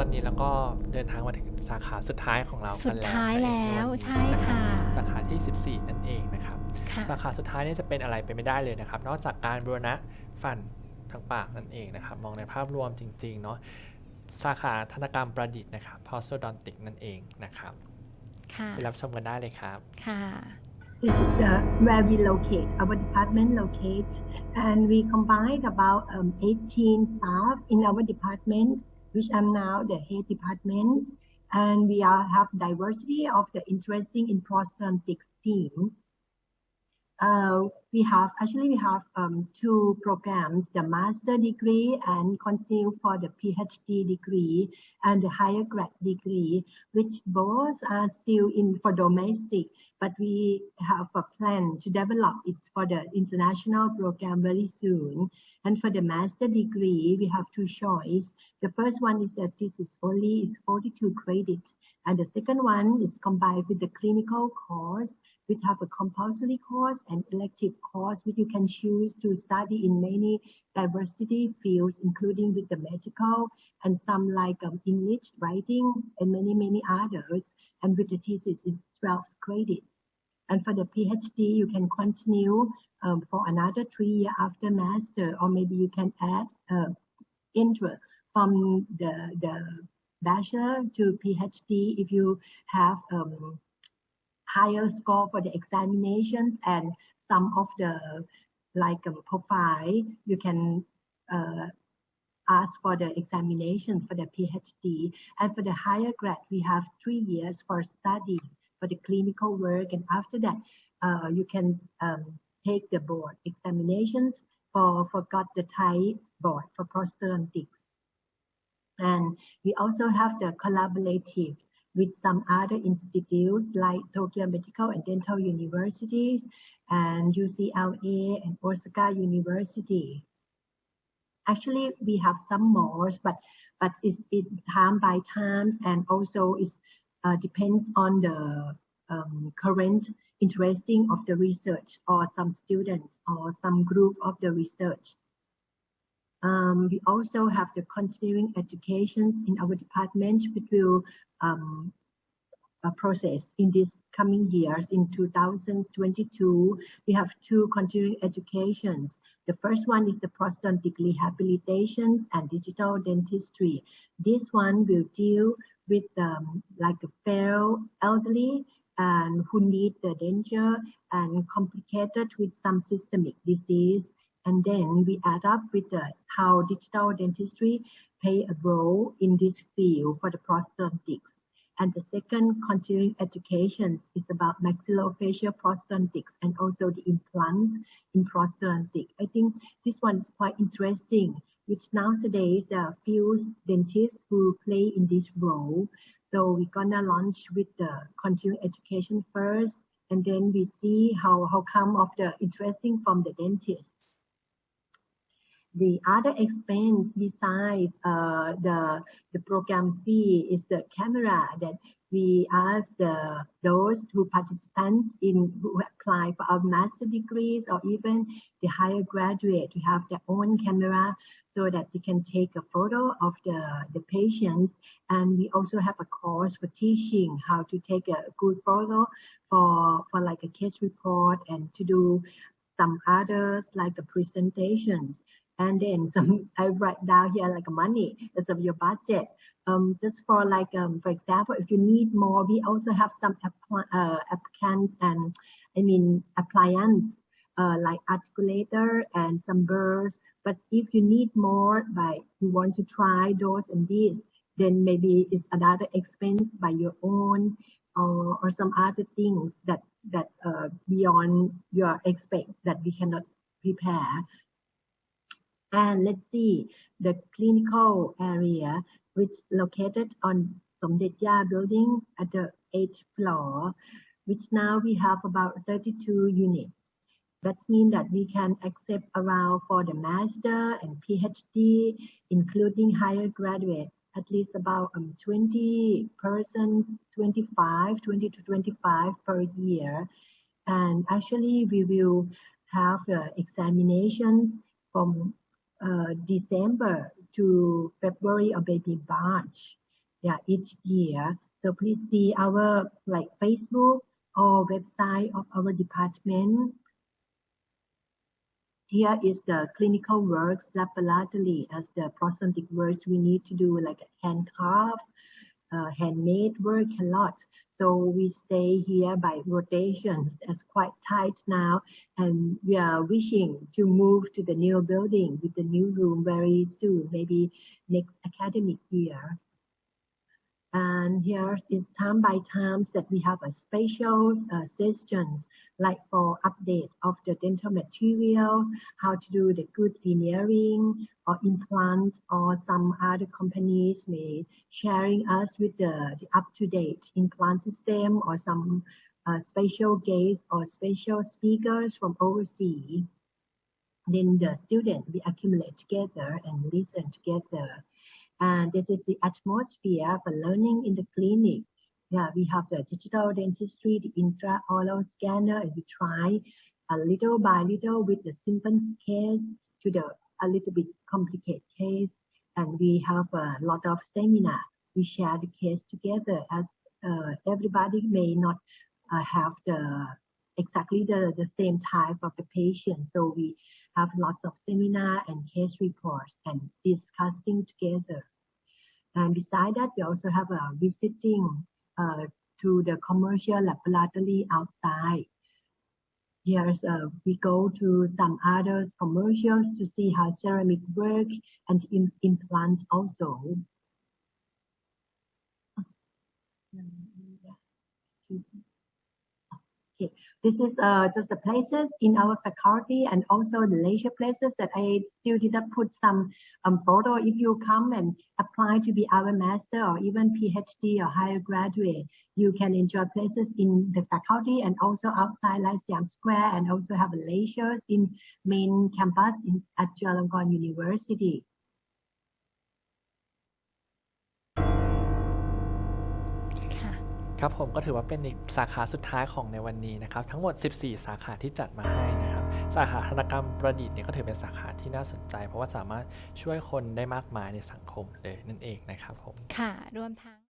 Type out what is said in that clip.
ตอนนี้แล้วก็เดินทางมาถึงสาขาสุดท้ายของเรากันแล้วในวันนี้นะครับสาขาที่14นั่นเองนะครับสาขาสุดท้ายนี่จะเป็นอะไรไปไม่ได้เลยนะครับนอกจากการบูรณะฟันทั้งปากนั่นเองนะครับมองในภาพรวมจริงๆเนาะสาขาทันตกรรมประดิษฐ์นะครับ Prosthodontics นั่นเองนะครับไปรับชมกันได้เลยครับ This is where we locate, our department locates, and we combine about 18 staff in our department, which I'm now the head department, and we have diversity of the interesting in prosthodontics team. We have two programs, the master degree and continue for the PhD degree and the higher grad degree, which both are still in for domestic, but we have a plan to develop it for the international program very soon. And for the master degree, we have two choices. The first one is that this is 42 credits, and the second one is combined with the clinical course. We have a compulsory course and elective course which you can choose to study in many diversity fields, including with the medical and some like English writing and many others. And with the thesis is 12 credits. And for the PhD, you can continue for another 3 years after master, or maybe you can add intro from the bachelor to PhD if you have higher score for the examinations and some of the profile you can ask for the examinations for the PhD. And for the higher grad, we have 3 years for study for the clinical work, and after that you can take the board examinations for got the Thai board for prosthodontics. And we also have the collaborative with some other institutes like Tokyo Medical and Dental Universities and UCLA and Osaka University. Actually, we have some more, but it's time by times, and also it depends on the current interesting of the research or some students or some group of the research. We also have the continuing educations in our department, which will process in this coming years. In 2022, we have 2 continuing educations. The first one is the prosthodontic rehabilitations and digital dentistry. This one will deal with like the frail elderly and who need the denture and complicated with some systemic disease. And then we add up with how digital dentistry play a role in this field for the prosthodontics. And the second continuing education is about maxillofacial prosthodontics and also the implant in prosthodontics. I think this one is quite interesting, which nowadays there are few dentists who play in this role. So we're gonna launch with the continuing education first, and then we see how come of the interesting from the dentist. The other expense besides the program fee is the camera that we ask those who participants who apply for our master degrees or even the higher graduate to have their own camera so that they can take a photo of the patients. And we also have a course for teaching how to take a good photo for like a case report and to do some others like the presentations. And then I write down here like money as of your budget. Just for like, for example, if you need more, we also have some applicants and appliance like articulator and some burrs. But if you need more, you want to try those and these, then maybe it's another expense by your own or some other things that beyond your expect that we cannot prepare. And let's see the clinical area, which located on Somdet Ya building at the 8th floor, which now we have about 32 units. That means that we can accept around for the master and PhD, including higher graduate, at least about 20 persons, 20 to 25 per year. And actually we will have examinations from December to February or maybe March. each year. So please see our Facebook or website of our department. Here is the clinical works laboratory. As the prosthodontic works, we need to do like handcraft, handmade work a lot. So we stay here by rotations. It's quite tight now, and we are wishing to move to the new building with the new room very soon, maybe next academic year. And here is time by times that we have a special sessions like for update of the dental material, how to do the good veneering or implants, or some other companies may sharing us with the up-to-date implant system, or some special guests or special speakers from overseas. Then the students we accumulate together and listen together. And this is the atmosphere for learning in the clinic. We have the digital dentistry, the intraoral scanner, and we try little by little with the simple case to the a little bit complicated case. And we have a lot of seminar. We share the case together, as everybody may not have exactly the same type of the patient. So we have lots of seminar and case reports and discussing together. And besides that, we also have a visiting to the commercial laboratory outside. Here's we go to some other commercials to see how ceramic work and implants also. Excuse me. Okay. This is just the places in our faculty and also the leisure places that I still did not put some photo. If you come and apply to be our master or even PhD or higher graduate, you can enjoy places in the faculty and also outside like Siam Square, and also have leisures in main campus at Chulalongkorn University. ครับผมก็ถือว่าเป็นอีกสาขาสุดท้ายของในวันนี้นะครับทั้งหมด14สาขาที่จัดมาให้นะครับสาขาหัตถกรรมประดิษฐ์เนี่ยก็ถือเป็นสาขาที่น่าสนใจเพราะว่าสามารถช่วยคนได้มากมายในสังคมเลยนั่นเองนะครับผมค่ะรวมทั้ง